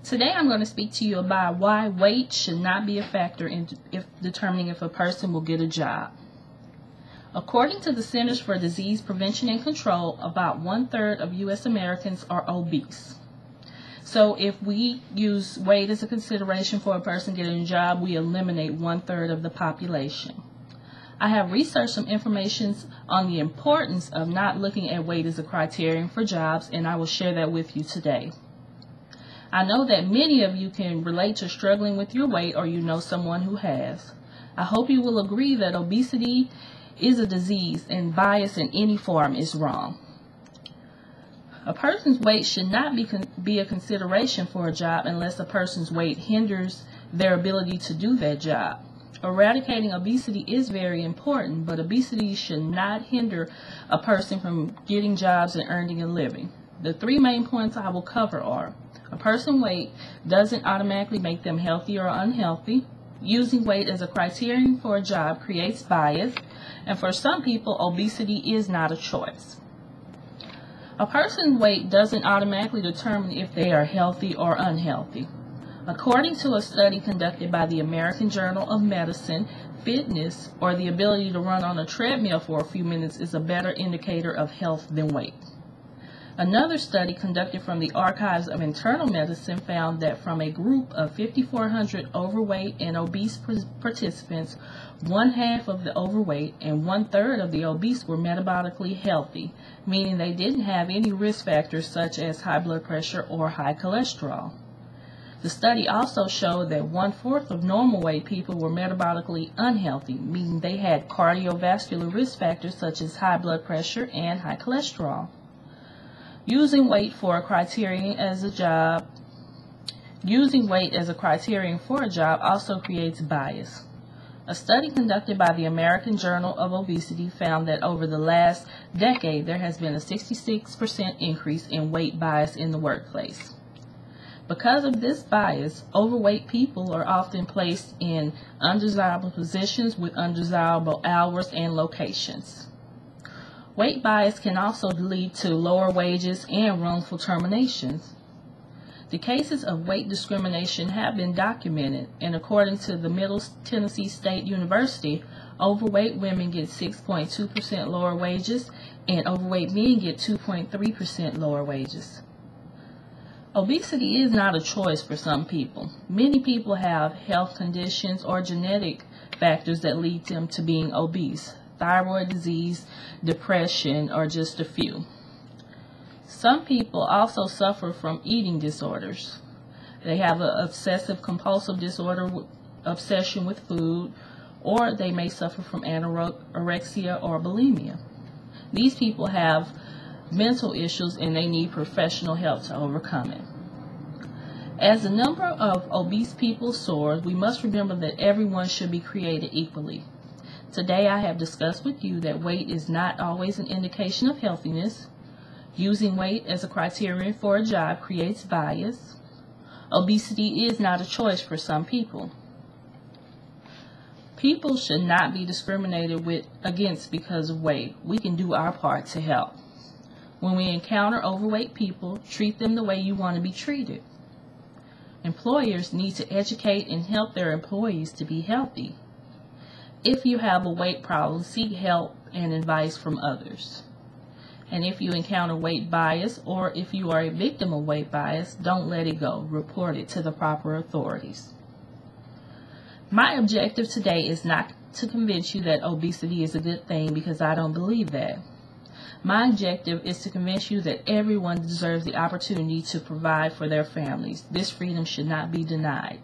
Today I'm going to speak to you about why weight should not be a factor in determining if a person will get a job. According to the Centers for Disease Prevention and Control, about 1/3 of U.S. Americans are obese. So if we use weight as a consideration for a person getting a job, we eliminate 1/3 of the population. I have researched some information on the importance of not looking at weight as a criterion for jobs, and I will share that with you today. I know that many of you can relate to struggling with your weight, or you know someone who has. I hope you will agree that obesity is a disease and bias in any form is wrong. A person's weight should not be a consideration for a job unless a person's weight hinders their ability to do that job. Eradicating obesity is very important, but obesity should not hinder a person from getting jobs and earning a living. The three main points I will cover are: a person's weight doesn't automatically make them healthy or unhealthy. Using weight as a criterion for a job creates bias, and for some people, obesity is not a choice. A person's weight doesn't automatically determine if they are healthy or unhealthy. According to a study conducted by the American Journal of Medicine, fitness, or the ability to run on a treadmill for a few minutes, is a better indicator of health than weight. Another study conducted from the Archives of Internal Medicine found that from a group of 5,400 overweight and obese participants, 1/2 of the overweight and 1/3 of the obese were metabolically healthy, meaning they didn't have any risk factors such as high blood pressure or high cholesterol. The study also showed that 1/4 of normal weight people were metabolically unhealthy, meaning they had cardiovascular risk factors such as high blood pressure and high cholesterol. Using weight for a criterion as a job for a job also creates bias. A study conducted by the American Journal of Obesity found that over the last decade there has been a 66% increase in weight bias in the workplace. Because of this bias, overweight people are often placed in undesirable positions with undesirable hours and locations. Weight bias can also lead to lower wages and wrongful terminations. The cases of weight discrimination have been documented, and according to the Middle Tennessee State University, overweight women get 6.2% lower wages, and overweight men get 2.3% lower wages. Obesity is not a choice for some people. Many people have health conditions or genetic factors that lead them to being obese. Thyroid disease, depression, or just a few. Some people also suffer from eating disorders. They have an obsessive compulsive disorder, obsession with food, or they may suffer from anorexia or bulimia. These people have mental issues and they need professional help to overcome it. As the number of obese people soars, we must remember that everyone should be created equally. Today I have discussed with you that weight is not always an indication of healthiness. Using weight as a criterion for a job creates bias. Obesity is not a choice for some people. People should not be discriminated against because of weight. We can do our part to help. When we encounter overweight people, treat them the way you want to be treated. Employers need to educate and help their employees to be healthy. If you have a weight problem, seek help and advice from others. And if you encounter weight bias, or if you are a victim of weight bias, don't let it go. Report it to the proper authorities. My objective today is not to convince you that obesity is a good thing, because I don't believe that. My objective is to convince you that everyone deserves the opportunity to provide for their families. This freedom should not be denied.